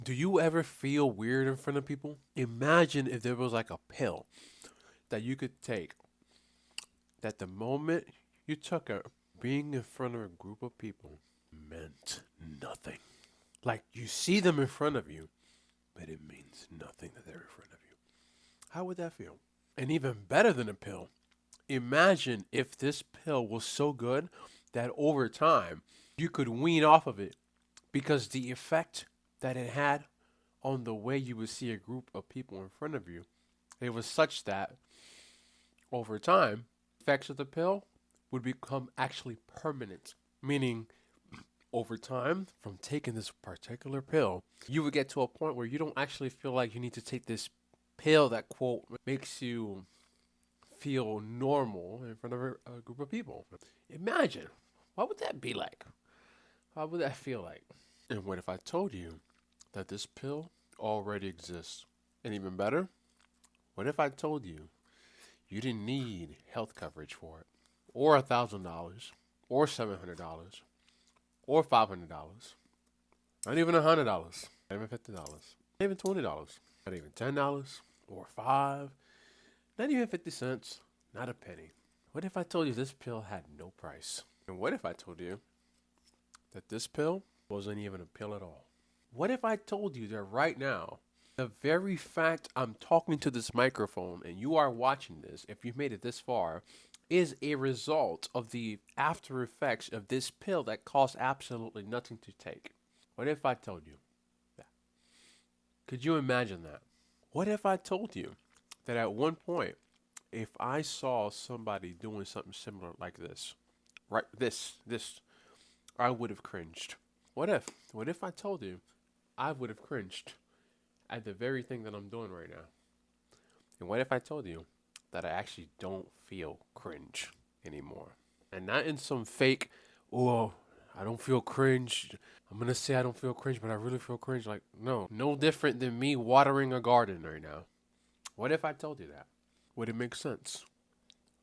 Do you ever feel weird in front of people? Imagine if there was like a pill that you could take that the moment you took it, being in front of a group of people meant nothing. Like you see them in front of you, but it means nothing that they're in front of you. How would that feel? And even better than a pill, imagine if this pill was so good that over time you could wean off of it because the effect that it had on the way you would see a group of people in front of you, it was such that over time, effects of the pill would become actually permanent, meaning over time, from taking this particular pill, you would get to a point where you don't actually feel like you need to take this pill that, quote, makes you feel normal in front of a group of people. Imagine, what would that be like? How would that feel like? And what if I told you that this pill already exists? And even better, what if I told you you didn't need health coverage for it, or $1,000, or $700, or $500, not even $100, not even $50, not even $20, not even $10, or 5, not even 50 cents, not a penny. What if I told you this pill had no price? And what if I told you that this pill wasn't even a pill at all? What if I told you that right now, the very fact I'm talking to this microphone and you are watching this, if you've made it this far, is a result of the after effects of this pill that costs absolutely nothing to take? What if I told you that? Could you imagine that? What if I told you that at one point, if I saw somebody doing something similar like this, right, this, I would have cringed. What if? What if I told you I would have cringed at the very thing that I'm doing right now? And what if I told you that I actually don't feel cringe anymore? And not in some fake, oh, I don't feel cringe. I'm going to say I don't feel cringe, but I really feel cringe. Like, no, no different than me watering a garden right now. What if I told you that? Would it make sense?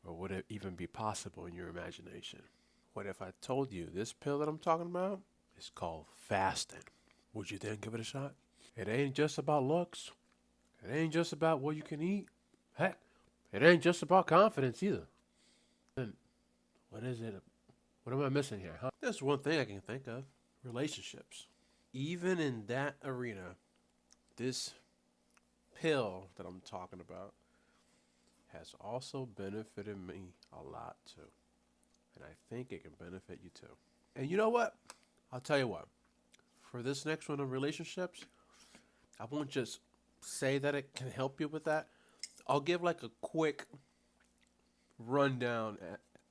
Or would it even be possible in your imagination? What if I told you this pill that I'm talking about is called fasting? Would you then give it a shot? It ain't just about looks. It ain't just about what you can eat. Heck, it ain't just about confidence either. Then what is it? What am I missing here? Huh? There's one thing I can think of: relationships. Even in that arena, this pill that I'm talking about has also benefited me a lot too. And I think it can benefit you too. And you know what? I'll tell you what. For this next one on relationships, I won't just say that it can help you with that. I'll give like a quick rundown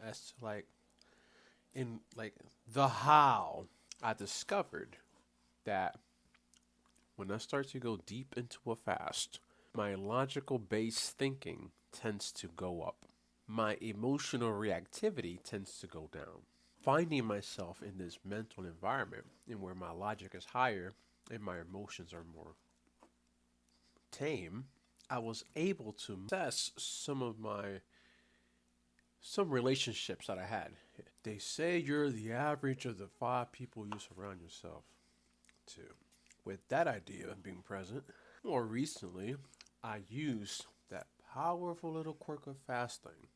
as to like in like the how I discovered that when I start to go deep into a fast, my logical based thinking tends to go up. My emotional reactivity tends to go down. Finding myself in this mental environment in where my logic is higher and my emotions are more tame, I was able to assess some relationships that I had. They say you're the average of the 5 people you surround yourself to. With that idea being present, more recently, I used that powerful little quirk of fasting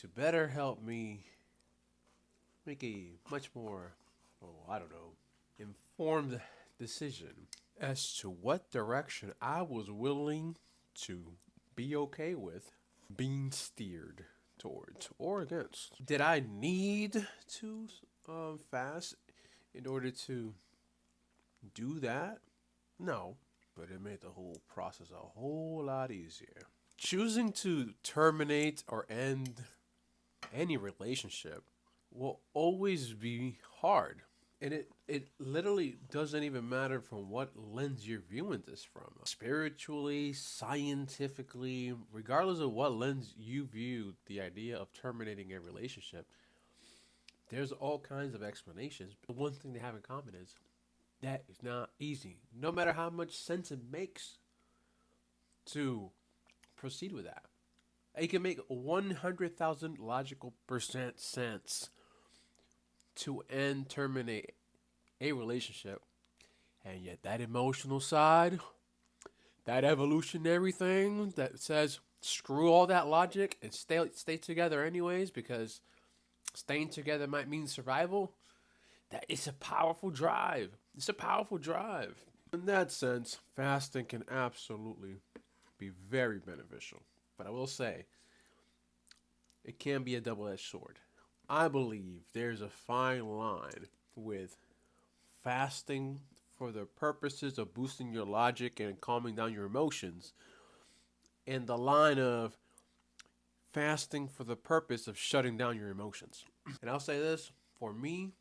to better help me make a much more, oh, I don't know, informed decision as to what direction I was willing to be okay with being steered towards or against. Did I need to fast in order to do that? No, but it made the whole process a whole lot easier. Choosing to terminate or end any relationship will always be hard. And it literally doesn't even matter from what lens you're viewing this from. Spiritually, scientifically, regardless of what lens you view the idea of terminating a relationship, there's all kinds of explanations. But one thing they have in common is that is not easy. No matter how much sense it makes to proceed with that. It can make 100,000 logical percent sense to end, terminate a relationship, And yet that emotional side, that evolutionary thing that says screw all that logic and stay together anyways because staying together might mean survival. That it's a powerful drive. It's a powerful drive. In that sense, fasting can absolutely be very beneficial. But I will say, it can be a double-edged sword. I believe there's a fine line with fasting for the purposes of boosting your logic and calming down your emotions, and the line of fasting for the purpose of shutting down your emotions. And I'll say this, for me,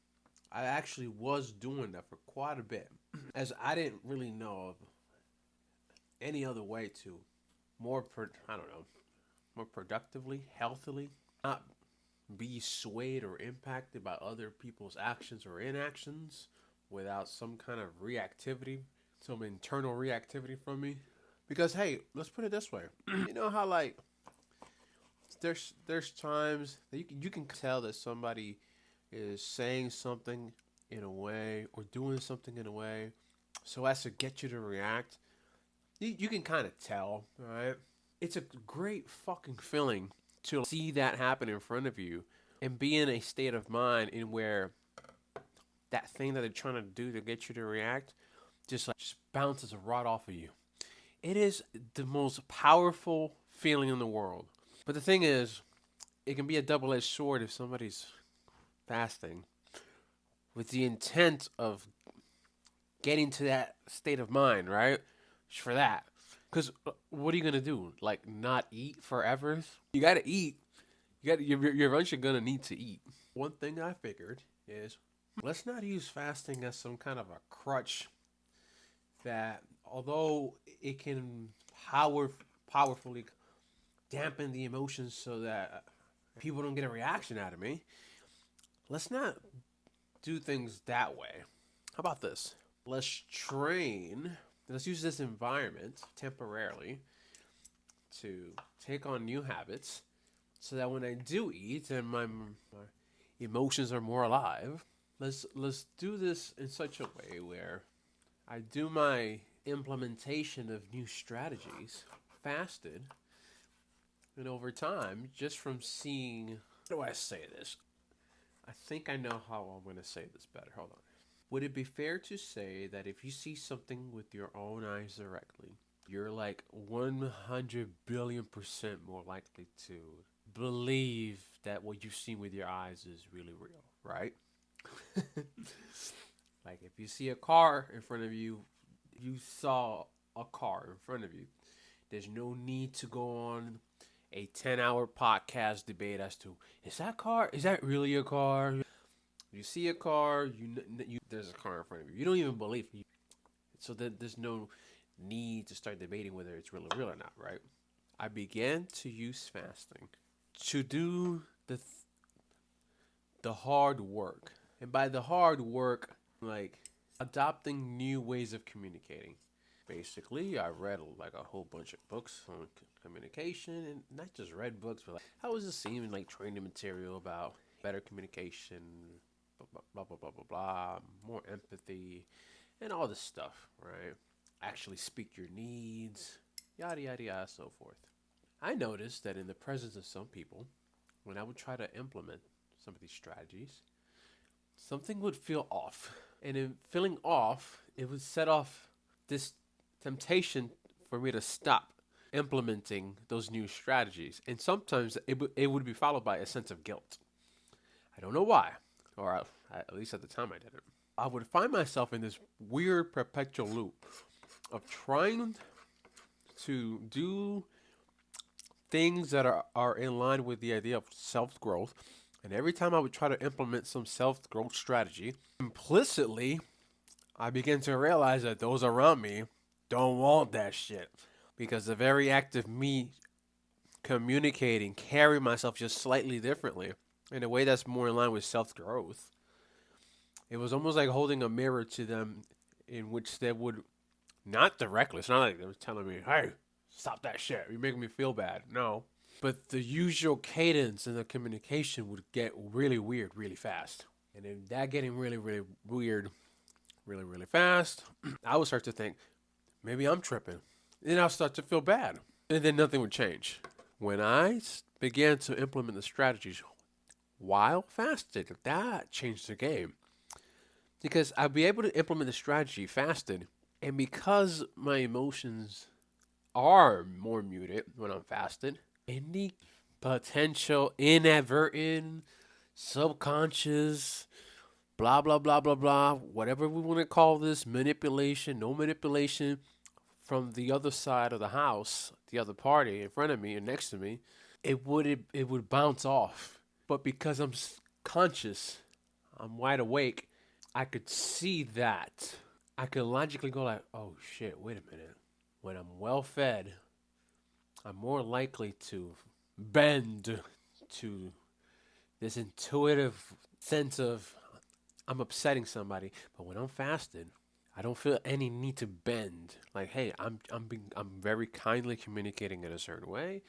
I actually was doing that for quite a bit, as I didn't really know of any other way to more productively, healthily, not be swayed or impacted by other people's actions or inactions without some kind of reactivity, some internal reactivity from me. Because hey, let's put it this way. You know how like there's times that you can tell that somebody is saying something in a way or doing something in a way so as to get you to react. You can kind of tell, right? It's a great fucking feeling to see that happen in front of you and be in a state of mind in where that thing that they're trying to do to get you to react just bounces right off of you. It is the most powerful feeling in the world. But the thing is, it can be a double-edged sword if somebody's fasting with the intent of getting to that state of mind, right? Just for that. Because what are you going to do? Like, not eat forever? You got to eat. You're eventually going to need to eat. One thing I figured is, let's not use fasting as some kind of a crutch that, although it can powerfully dampen the emotions so that people don't get a reaction out of me, let's not do things that way. How about this? Let's use this environment temporarily to take on new habits so that when I do eat and my emotions are more alive, let's do this in such a way where I do my implementation of new strategies fasted, and over time, just from seeing, how do I say this? I think I know how I'm going to say this better. Hold on. Would it be fair to say that if you see something with your own eyes directly, you're like 100 billion% more likely to believe that what you've seen with your eyes is really real, right? Like if you see a car in front of you, you saw a car in front of you. There's no need to go on a 10-hour podcast debate as to, is that really a car? You see a car, there's a car in front of you. You don't even believe it. So there's no need to start debating whether it's really real or not, right? I began to use fasting to do the hard work. And by the hard work, like adopting new ways of communicating. Basically, I read like a whole bunch of books on communication, and not just read books, but like how was it seeming like training material about better communication, blah, blah, blah, blah, blah, more empathy, and all this stuff, right? Actually speak your needs, yada, yada, yada, so forth. I noticed that in the presence of some people, when I would try to implement some of these strategies, something would feel off. And in feeling off, it would set off this temptation for me to stop implementing those new strategies. And sometimes it would be followed by a sense of guilt. I don't know why, or at least at the time I didn't. I would find myself in this weird perpetual loop of trying to do things that are in line with the idea of self-growth. And every time I would try to implement some self-growth strategy, implicitly, I began to realize that those around me don't want that shit. Because the very act of me communicating, carry myself just slightly differently, in a way that's more in line with self-growth, it was almost like holding a mirror to them in which they would, not directly, it's not like they were telling me, hey, stop that shit, you're making me feel bad. No. But the usual cadence in the communication would get really weird really fast. And then that getting really, really weird really, really fast, I would start to think, maybe I'm tripping. Then I'll start to feel bad. And then nothing would change. When I began to implement the strategies while fasted, that changed the game. Because I'd be able to implement the strategy fasted, and because my emotions are more muted when I'm fasted, any potential inadvertent, subconscious, blah, blah, blah, blah, blah, whatever we want to call this, manipulation, no manipulation from the other side of the house, the other party in front of me and next to me, it would bounce off. But because I'm conscious, I'm wide awake, I could see that. I could logically go like, oh shit, wait a minute. When I'm well fed, I'm more likely to bend to this intuitive sense of I'm upsetting somebody. But when I'm fasted, I don't feel any need to bend. Like, hey, I'm very kindly communicating in a certain way,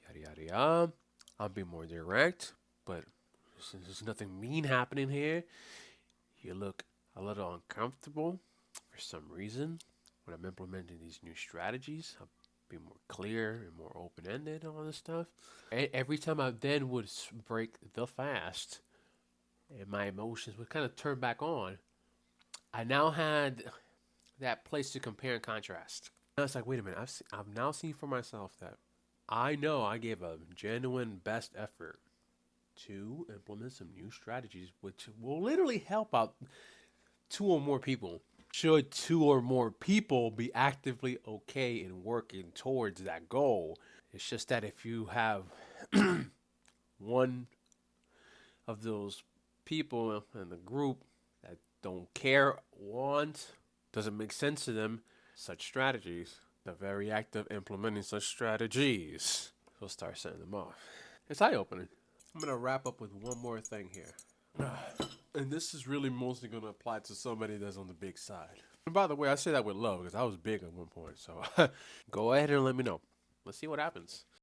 yada yada yada. I'm being more direct, but since there's nothing mean happening here, you look a little uncomfortable for some reason. When I'm implementing these new strategies, I'll be more clear and more open-ended on all this stuff. And every time I then would break the fast, and my emotions would kind of turn back on, I now had that place to compare and contrast. And it's like, wait a minute, I've now seen for myself that I know I gave a genuine best effort to implement some new strategies, which will literally help out two or more people. Should two or more people be actively okay in working towards that goal? It's just that if you have one of those people in the group that don't care, want, doesn't make sense to them, such strategies, the very act of implementing such strategies will start setting them off. It's eye opening. I'm going to wrap up with one more thing here. And this is really mostly going to apply to somebody that's on the big side. And by the way, I say that with love because I was big at one point. So go ahead and let me know. Let's see what happens.